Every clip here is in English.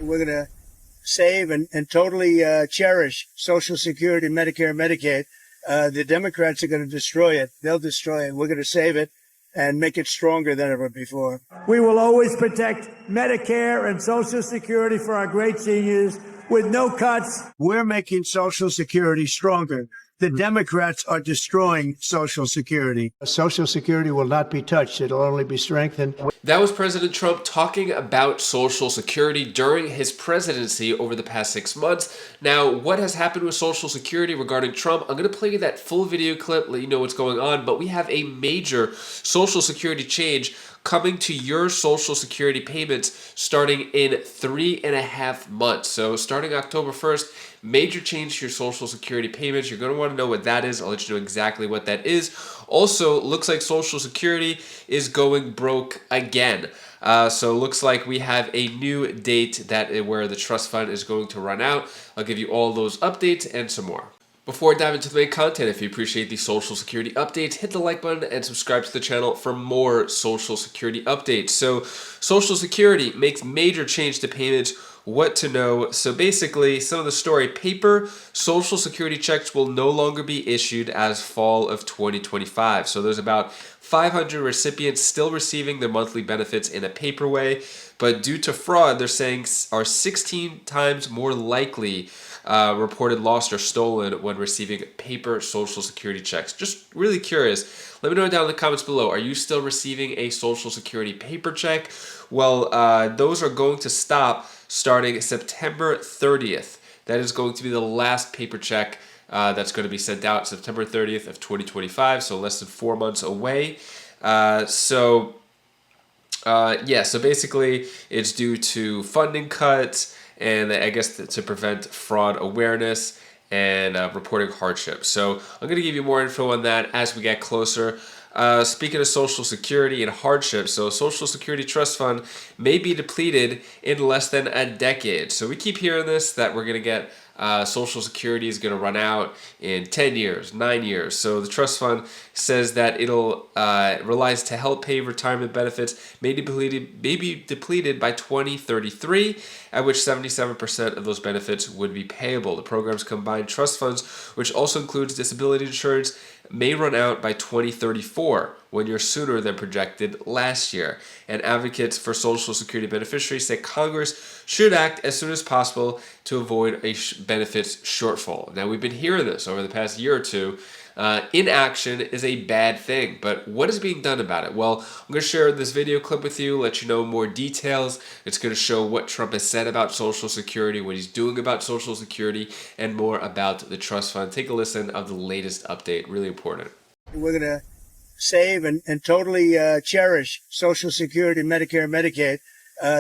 We're going to save and totally cherish Social Security, Medicare, Medicaid. The Democrats are going to destroy it. They'll destroy it. We're going to save it and make it stronger than ever before. We will always protect Medicare and Social Security for our great seniors with no cuts. We're making Social Security stronger. The Democrats are destroying Social Security. Social Security will not be touched. It'll only be strengthened. That was President Trump talking about Social Security during his presidency over the past 6 months. Now, what has happened with Social Security regarding Trump? I'm going to play you that full video clip, let you know what's going on, but we have a major Social Security change coming to your Social Security payments starting in 3.5 months. So starting October 1st, major change to your Social Security payments. You're going to want to know what that is. I'll let you know exactly what that is. Also, looks like Social Security is going broke again. So looks like we have a new date where the trust fund is going to run out. I'll give you all those updates and some more. Before I dive into the main content, if you appreciate the Social Security updates, hit the like button and subscribe to the channel for more Social Security updates. So Social Security makes major change to payments. What to know. So basically, some of the story: paper Social Security checks will no longer be issued as fall of 2025. So there's about 500 recipients still receiving their monthly benefits in a paper way, but due to fraud, they're saying are 16 times more likely reported lost or stolen when receiving paper Social Security checks. Just really curious. Let me know down in the comments below. Are you still receiving a Social Security paper check? Well, those are going to stop starting September 30th. That is going to be the last paper check that's going to be sent out September 30th of 2025, so less than 4 months away. So basically it's due to funding cuts and I guess to prevent fraud awareness and reporting hardship. So I'm going to give you more info on that as we get closer. Speaking of Social Security and hardship, so Social Security Trust Fund may be depleted in less than a decade. So we keep hearing this, that we're going to get Social Security is going to run out in 10 years, 9 years. So the trust fund says that it'll relies to help pay retirement benefits may be depleted by 2033, at which 77% of those benefits would be payable. The program's combined trust funds, which also includes disability insurance, may run out by 2034, 1 year sooner than projected last year. And advocates for Social Security beneficiaries say Congress should act as soon as possible to avoid a benefits shortfall. Now, we've been hearing this over the past year or two. Inaction is a bad thing, but what is being done about it? Well, I'm going to share this video clip with you, let you know more details. It's going to show what Trump has said about Social Security, what he's doing about Social Security, and more about the trust fund. Take a listen of the latest update. Really important. We're going to save and totally cherish Social Security, Medicare, Medicaid.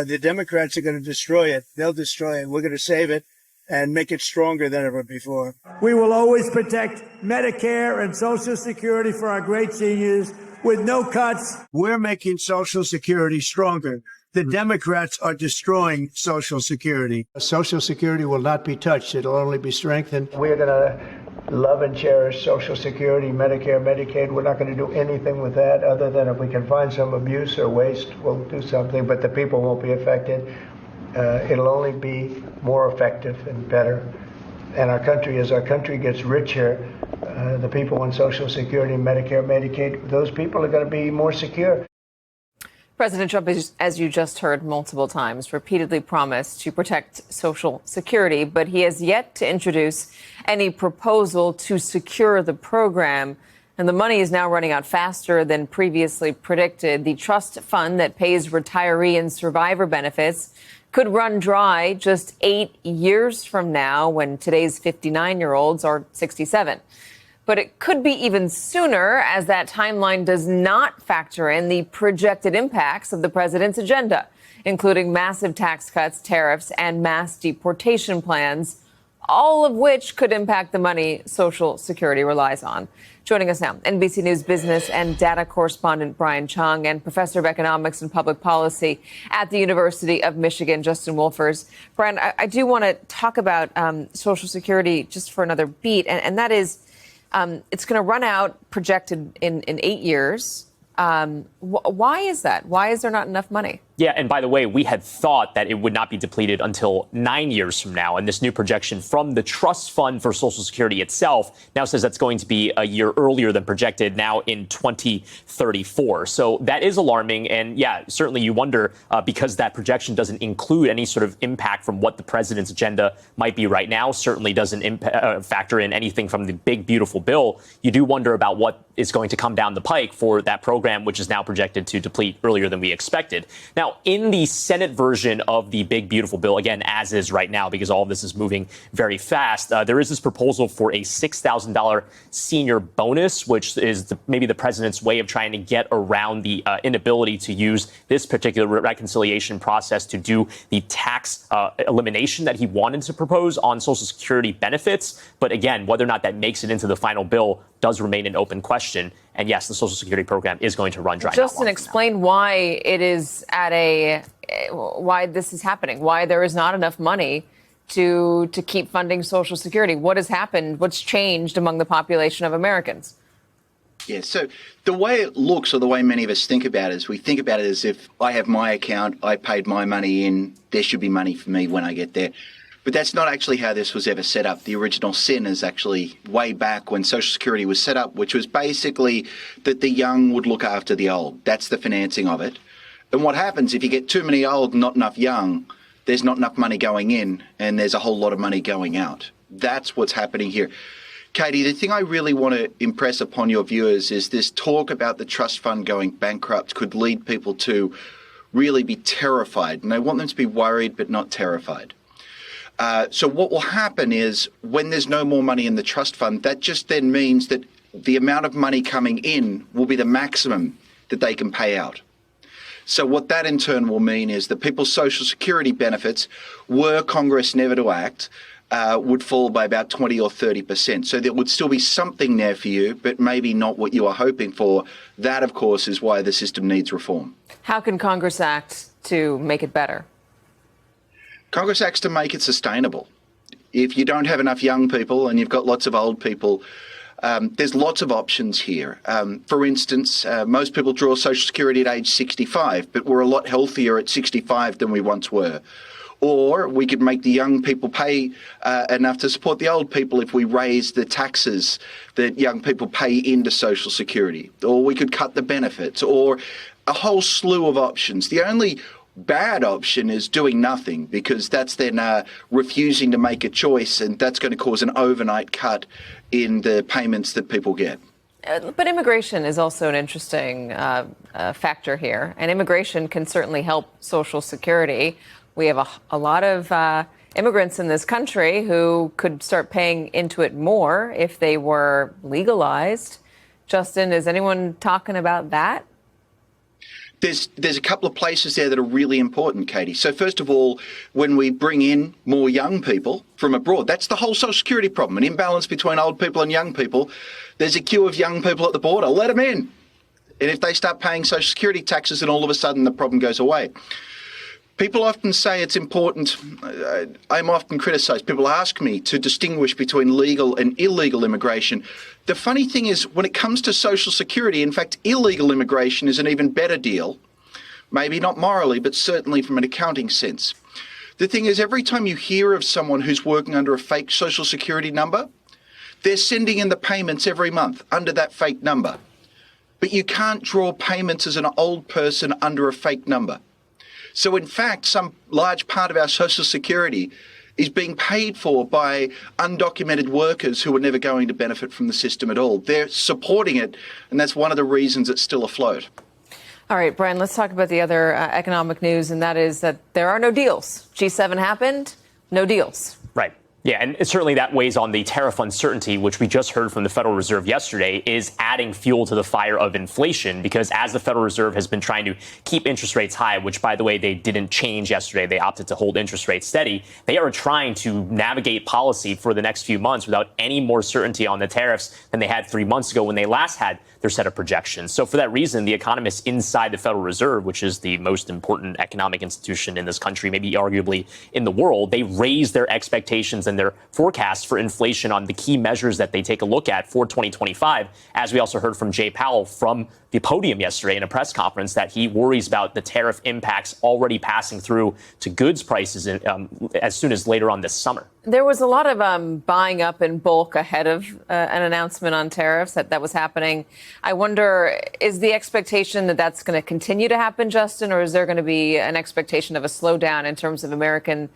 The Democrats are going to destroy it. They'll destroy it. We're going to save it and make it stronger than ever before. We will always protect Medicare and Social Security for our great seniors with no cuts. We're making Social Security stronger. The Democrats are destroying Social Security. Social Security will not be touched. It'll only be strengthened. We're going to love and cherish Social Security, Medicare, Medicaid. We're not going to do anything with that other than if we can find some abuse or waste, we'll do something, but the people won't be affected. It'll only be more effective and better. And our country, as our country gets richer, the people on Social Security, Medicare, Medicaid, those people are going to be more secure. President Trump, as you just heard multiple times, repeatedly promised to protect Social Security, but he has yet to introduce any proposal to secure the program. And the money is now running out faster than previously predicted. The trust fund that pays retiree and survivor benefits could run dry just 8 years from now, when today's 59-year-olds are 67. But it could be even sooner, as that timeline does not factor in the projected impacts of the president's agenda, including massive tax cuts, tariffs, and mass deportation plans, all of which could impact the money Social Security relies on. Joining us now, NBC News business and data correspondent Brian Chung and professor of economics and public policy at the University of Michigan, Justin Wolfers. Brian, I do want to talk about Social Security just for another beat, and that is it's going to run out projected in 8 years. Why is that? Why is there not enough money? Yeah, and by the way, we had thought that it would not be depleted until 9 years from now. And this new projection from the trust fund for Social Security itself now says that's going to be a year earlier than projected, now in 2034. So that is alarming. And yeah, certainly you wonder, because that projection doesn't include any sort of impact from what the president's agenda might be right now, certainly doesn't factor in anything from the big, beautiful bill. You do wonder about what is going to come down the pike for that program, which is now projected to deplete earlier than we expected. Now, in the Senate version of the big, beautiful bill, again, as is right now, because all of this is moving very fast, there is this proposal for a $6,000 senior bonus, which is maybe the president's way of trying to get around the inability to use this particular reconciliation process to do the tax elimination that he wanted to propose on Social Security benefits. But again, whether or not that makes it into the final bill does remain an open question. And yes, the Social Security program is going to run dry. Justin, explain why it is why this is happening, why there is not enough money to keep funding Social Security. What has happened? What's changed among the population of Americans? Yeah, so the way it looks, or the way many of us think about it, is we think about it as if I have my account, I paid my money in, there should be money for me when I get there. But that's not actually how this was ever set up. The original sin is actually way back when Social Security was set up, which was basically that the young would look after the old. That's the financing of it. And what happens if you get too many old and not enough young, there's not enough money going in and there's a whole lot of money going out. That's what's happening here. Katie, the thing I really want to impress upon your viewers is this talk about the trust fund going bankrupt could lead people to really be terrified. And I want them to be worried but not terrified. So what will happen is when there's no more money in the trust fund, that just then means that the amount of money coming in will be the maximum that they can pay out. So what that in turn will mean is that people's Social Security benefits, were Congress never to act, would fall by about 20 or 30%. So there would still be something there for you, but maybe not what you are hoping for. That, of course, is why the system needs reform. How can Congress act to make it better? Congress acts to make it sustainable. If you don't have enough young people and you've got lots of old people, there's lots of options here. For instance, most people draw Social Security at age 65, but we're a lot healthier at 65 than we once were. Or we could make the young people pay enough to support the old people if we raise the taxes that young people pay into Social Security. Or we could cut the benefits, or a whole slew of options. The only bad option is doing nothing, because that's then refusing to make a choice, and that's going to cause an overnight cut in the payments that people get. But immigration is also an interesting factor here, and immigration can certainly help Social Security. We have a lot of immigrants in this country who could start paying into it more if they were legalized. Justin, is anyone talking about that? There's a couple of places there that are really important, Katie. So first of all, when we bring in more young people from abroad, that's the whole Social Security problem, an imbalance between old people and young people. There's a queue of young people at the border. Let them in. And if they start paying Social Security taxes, then all of a sudden the problem goes away. People often say it's important. I'm often criticised. People ask me to distinguish between legal and illegal immigration. The funny thing is, when it comes to Social Security, in fact, illegal immigration is an even better deal. Maybe not morally, but certainly from an accounting sense. The thing is, every time you hear of someone who's working under a fake Social Security number, they're sending in the payments every month under that fake number. But you can't draw payments as an old person under a fake number. So in fact, some large part of our Social Security is being paid for by undocumented workers who are never going to benefit from the system at all. They're supporting it, and that's one of the reasons it's still afloat. All right, Brian, let's talk about the other economic news, and that is that there are no deals. G7 happened, no deals. Right. Yeah, and certainly that weighs on the tariff uncertainty, which we just heard from the Federal Reserve yesterday, is adding fuel to the fire of inflation, because as the Federal Reserve has been trying to keep interest rates high, which, by the way, they didn't change yesterday, they opted to hold interest rates steady, they are trying to navigate policy for the next few months without any more certainty on the tariffs than they had 3 months ago when they last had their set of projections. So for that reason, the economists inside the Federal Reserve, which is the most important economic institution in this country, maybe arguably in the world, they raised their expectations and their forecast for inflation on the key measures that they take a look at for 2025. As we also heard from Jay Powell from the podium yesterday in a press conference that he worries about the tariff impacts already passing through to goods prices as soon as later on this summer. There was a lot of buying up in bulk ahead of an announcement on tariffs that was happening. I wonder, is the expectation that that's going to continue to happen, Justin, or is there going to be an expectation of a slowdown in terms of American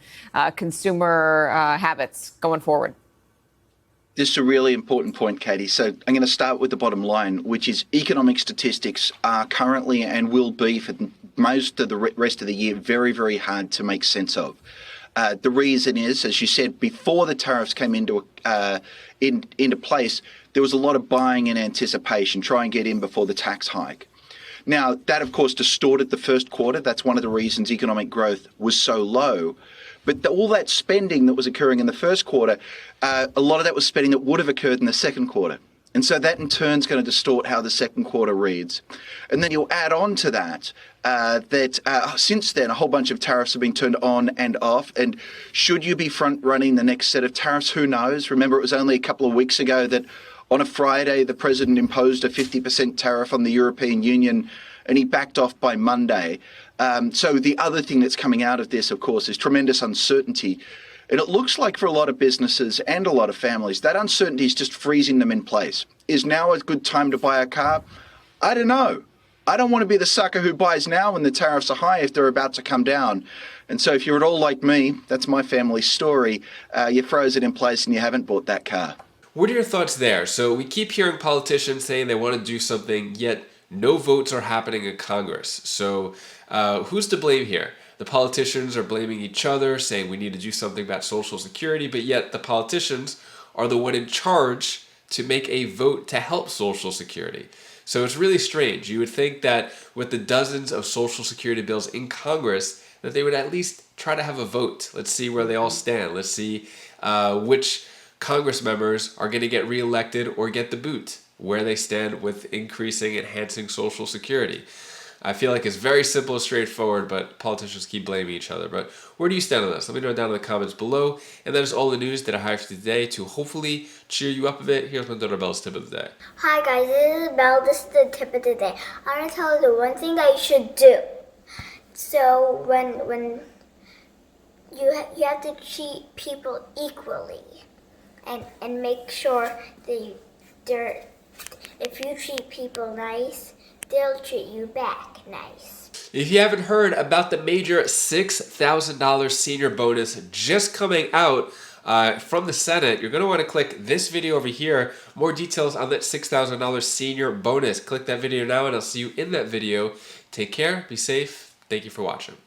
consumer habits going forward? This is a really important point, Katie. So I'm going to start with the bottom line, which is economic statistics are currently and will be for most of the rest of the year very, very hard to make sense of. The reason is, as you said, before the tariffs came into place, there was a lot of buying in anticipation, try and get in before the tax hike. Now, that, of course, distorted the first quarter. That's one of the reasons economic growth was so low. But all that spending that was occurring in the first quarter, a lot of that was spending that would have occurred in the second quarter. And so that in turn is going to distort how the second quarter reads. And then you'll add on to that since then, a whole bunch of tariffs have been turned on and off. And should you be front running the next set of tariffs? Who knows? Remember, it was only a couple of weeks ago that on a Friday, the president imposed a 50% tariff on the European Union, and he backed off by Monday. So the other thing that's coming out of this, of course, is tremendous uncertainty. And it looks like for a lot of businesses and a lot of families, that uncertainty is just freezing them in place. Is now a good time to buy a car? I don't know. I don't want to be the sucker who buys now when the tariffs are high if they're about to come down. And so if you're at all like me, that's my family's story, you froze it in place and you haven't bought that car. What are your thoughts there? So we keep hearing politicians saying they want to do something, yet no votes are happening in Congress. So who's to blame here? The politicians are blaming each other, saying we need to do something about Social Security, but yet the politicians are the one in charge to make a vote to help Social Security. So it's really strange. You would think that with the dozens of Social Security bills in Congress, that they would at least try to have a vote. Let's see where they all stand. Let's see which Congress members are going to get reelected or get the boot, where they stand with increasing, enhancing Social Security. I feel like it's very simple and straightforward, but politicians keep blaming each other. But where do you stand on this? Let me know down in the comments below. And that is all the news that I have for today to hopefully cheer you up a bit. Here's my daughter Belle's tip of the day. Hi guys, this is Belle. This is the tip of the day. I want to tell you the one thing that you should do. So when you have to treat people equally, and make sure that if you treat people nice, they'll treat you back nice. If you haven't heard about the major $6,000 senior bonus just coming out from the Senate, you're going to want to click this video over here. More details on that $6,000 senior bonus. Click that video now and I'll see you in that video. Take care, be safe. Thank you for watching.